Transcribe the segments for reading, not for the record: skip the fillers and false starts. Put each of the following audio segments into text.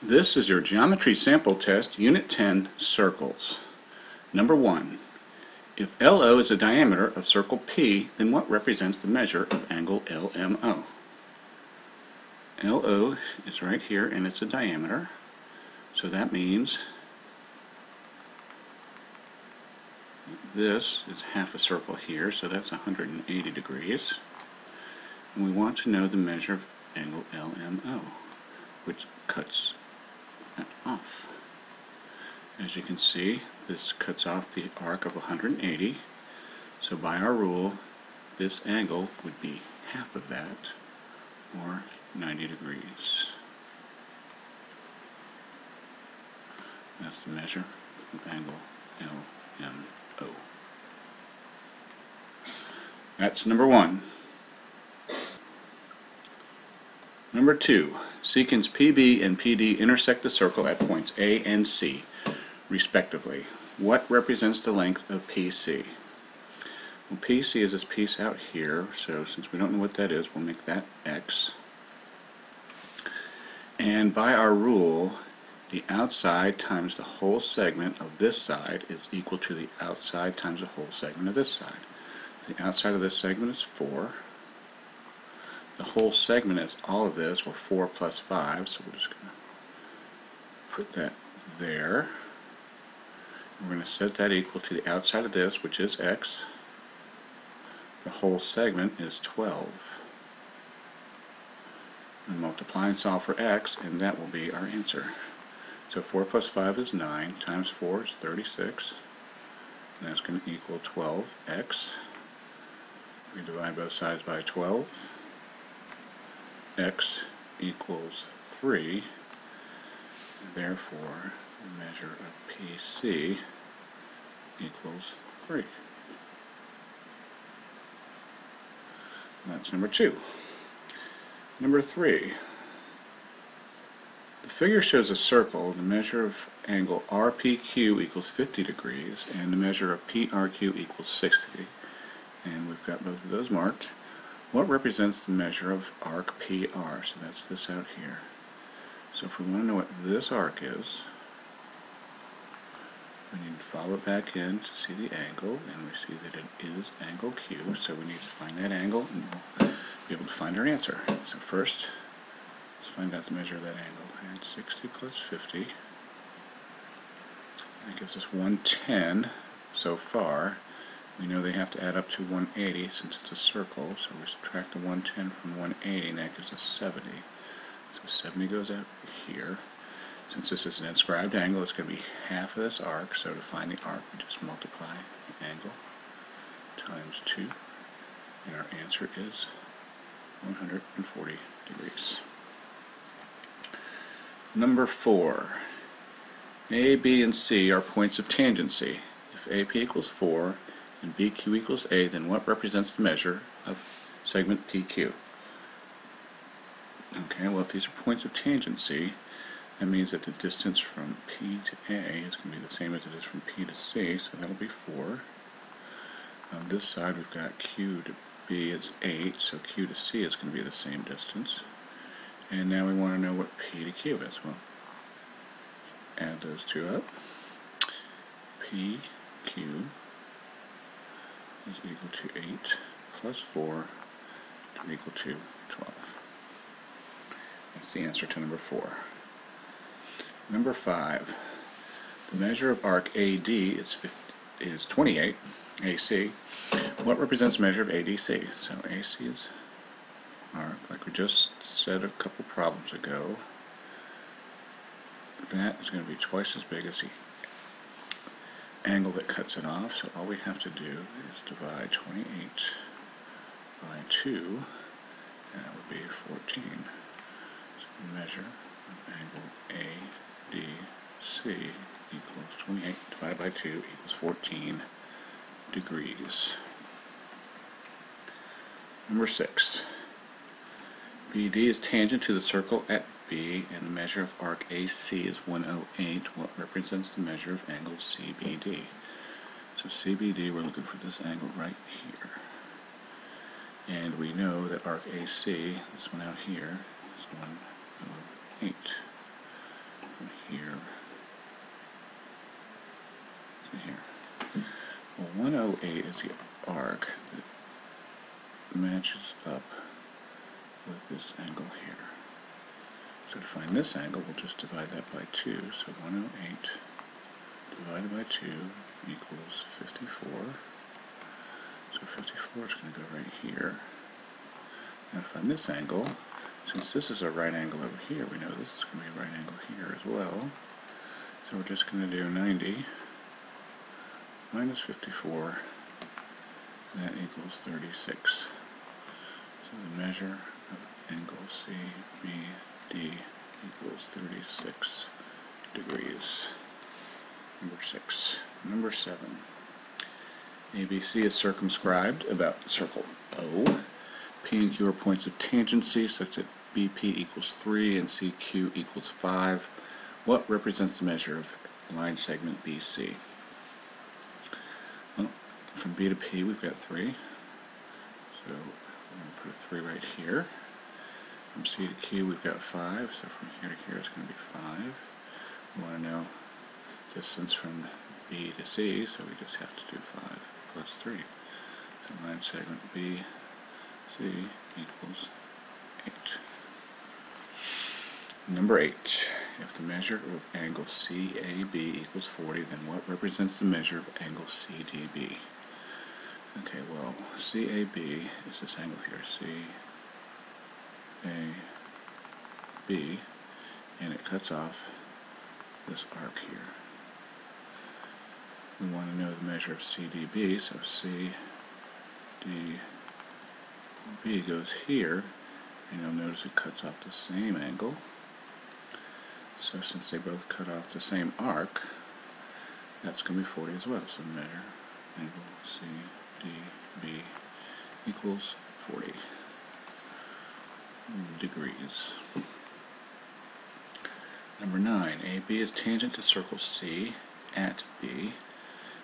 This is your geometry sample test, Unit 10, Circles. Number 1. If LO is the diameter of circle P, then what represents the measure of angle LMO? LO is right here and it's a diameter, so that means this is half a circle here, so that's 180 degrees. And we want to know the measure of angle LMO, which cuts that off. As you can see, this cuts off the arc of 180, so by our rule this angle would be half of that, or 90 degrees. That's the measure of angle LMO. That's number 1. Number 2. Secants PB and PD intersect the circle at points A and C, respectively. What represents the length of PC? Well, PC is this piece out here, so since we don't know what that is, we'll make that X. And by our rule, the outside times the whole segment of this side is equal to the outside times the whole segment of this side. The outside of this segment is 4. The whole segment is all of this, or 4 plus 5, so we're just going to put that there. We're going to set that equal to the outside of this, which is X. The whole segment is 12. We multiply and solve for X, and that will be our answer. So 4 plus 5 is 9, times 4 is 36, and that's going to equal 12x. We divide both sides by 12. X equals 3, and therefore the measure of PC equals 3. And that's number 2. Number 3. The figure shows a circle. The measure of angle RPQ equals 50 degrees, and the measure of PRQ equals 60. And we've got both of those marked. What represents the measure of arc PR? So that's this out here. So if we want to know what this arc is, we need to follow it back in to see the angle, and we see that it is angle Q, so we need to find that angle, and we'll be able to find our answer. So first, let's find out the measure of that angle. And 60 plus 50, that gives us 110 so far. We know they have to add up to 180 since it's a circle, so we subtract the 110 from 180, and that gives us 70. So 70 goes out here. Since this is an inscribed angle, it's going to be half of this arc, so to find the arc, we just multiply the angle times 2, and our answer is 140 degrees. Number 4. A, B, and C are points of tangency. If AP equals 4 and BQ equals A, then what represents the measure of segment PQ? Okay, well, if these are points of tangency, that means that the distance from P to A is going to be the same as it is from P to C, so that'll be 4. On this side we've got Q to B is 8, so Q to C is going to be the same distance. And now we want to know what P to Q is. Well, add those two up. PQ is equal to 8 plus 4 to equal to 12. That's the answer to number 4. Number 5. The measure of arc AD is 28 AC. What represents the measure of ADC? So AC is arc, like we just said a couple problems ago. That is going to be twice as big as the angle that cuts it off, so all we have to do is divide 28 by 2, and that would be 14. So the measure of angle ADC equals 28 divided by 2 equals 14 degrees. Number 6. BD is tangent to the circle at B, and the measure of arc AC is 108. What represents the measure of angle CBD? So CBD, we're looking for this angle right here. And we know that arc AC, this one out here, is 108. 108 is the arc that matches up with this angle here. So to find this angle, we'll just divide that by 2. So 108 divided by 2 equals 54. So 54 is going to go right here. Now to find this angle, since this is a right angle over here, we know this is going to be a right angle here as well. So we're just going to do 90 minus 54, and that equals 36. So the measure of angle CBD equals 36 degrees. Number 6. Number 7. ABC is circumscribed about circle O. P and Q are points of tangency such that BP equals 3 and CQ equals 5. What represents the measure of line segment BC? Well, from B to P we've got 3. So we're going to put a 3 right here. From C to Q we've got 5. So from here to here it's going to be 5. We want to know distance from B to C, so we just have to do 5 plus 3. So line segment BC equals 8. Number 8. If the measure of angle CAB equals 40, then what represents the measure of angle CDB? Okay, well, CAB is this angle here, CAB, and it cuts off this arc here. We want to know the measure of CDB, so CDB goes here, and you'll notice it cuts off the same angle. So since they both cut off the same arc, that's going to be 40 as well. So measure angle CDB equals 40 degrees. Number 9. AB is tangent to circle C at B.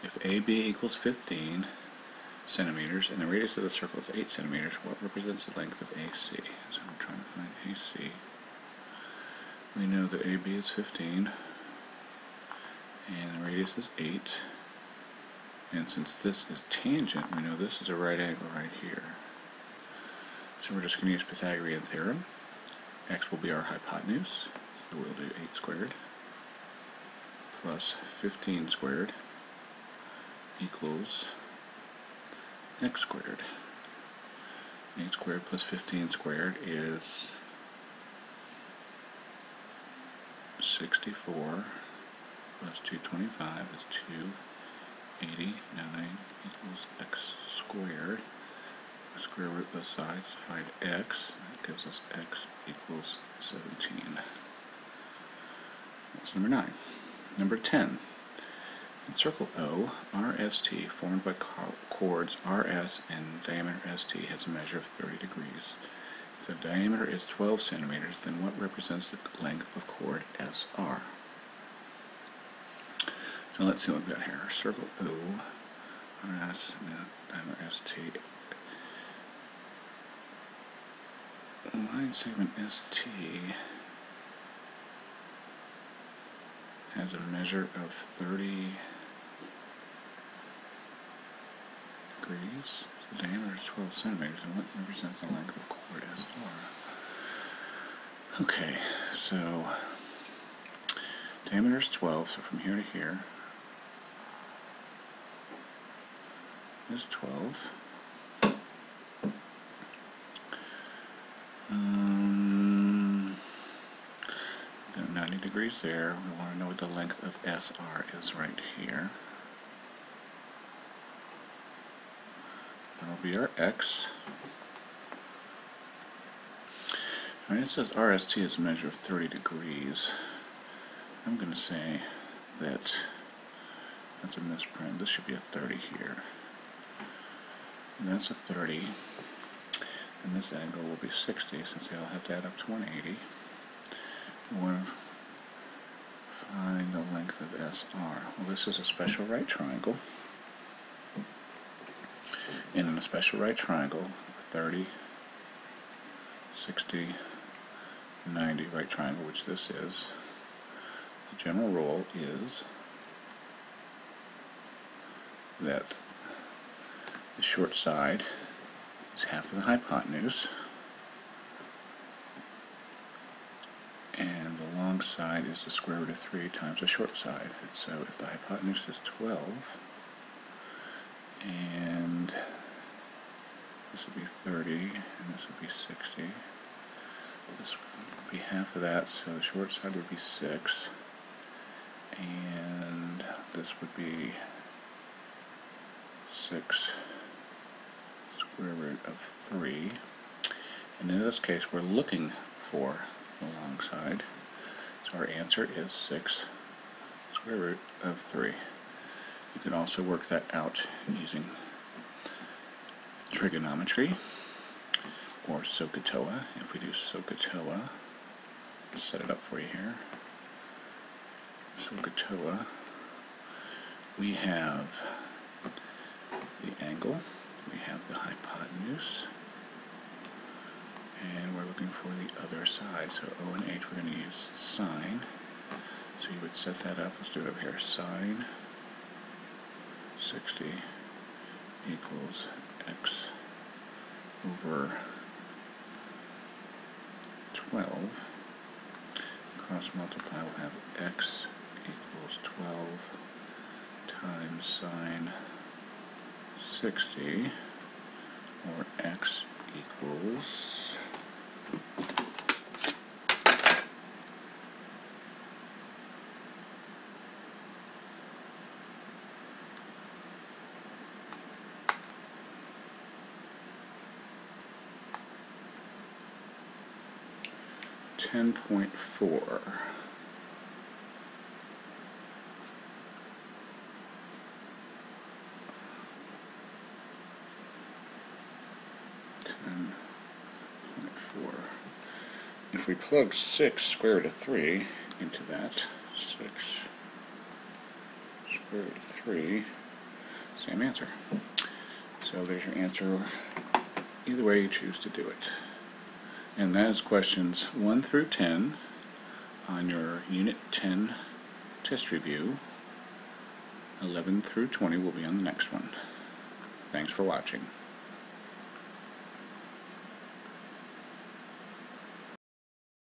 If AB equals 15 centimeters and the radius of the circle is 8 centimeters, what represents the length of AC? So I'm trying to find AC. We know that AB is 15 and the radius is 8, and since this is tangent, we know this is a right angle right here. So we're just going to use Pythagorean theorem. X will be our hypotenuse, so we'll do 8 squared plus 15 squared equals x squared. 8 squared plus 15 squared is 64 plus 225 is 289 equals x squared. Square root both sides to find x. That gives us x equals 17. That's number 9. Number 10. In circle O, RST, formed by chords RS and diameter ST, has a measure of 30 degrees. If the diameter is 12 centimeters, then what represents the length of chord SR? So let's see what we've got here. Circle O, RS, diameter ST. Line segment ST has a measure of 30 degrees. The diameter is 12 centimeters, and what represents the length of chord SR? Okay, so diameter is 12, so from here to here is 12. We've got 90 degrees there. We want to know what the length of SR is right here. That'll be our X. Alright, it says RST is a measure of 30 degrees. I'm going to say that that's a misprint. This should be a 30 here. And that's a 30. And this angle will be 60 since they all have to add up to 180. We want to find the length of SR. Well, this is a special right triangle. And in a special right triangle, a 30, 60, 90 right triangle, which this is, the general rule is that The short side is half of the hypotenuse, and the long side is the square root of 3 times the short side. So if the hypotenuse is 12, and this would be 30, and this would be 60, this would be half of that, so the short side would be 6, and this would be 6 square root of 3. And in this case, we're looking for the long side. So our answer is 6 square root of 3. You can also work that out using trigonometry or SOHCAHTOA. If we do SOHCAHTOA, set it up for you here. SOHCAHTOA, we have the angle, we have the hypotenuse, and we're looking for the other side. So O and H, we're going to use sine. So you would set that up. Let's do it over here. Sine 60 equals x over 12. Cross multiply, we'll have x equals 12 times sine 60, or x equals 10.4. If we plug 6 square root of 3 into that, 6 square root of 3, same answer. So there's your answer, either way you choose to do it. And that is questions 1 through 10 on your Unit 10 test review. 11 through 20 will be on the next one. Thanks for watching.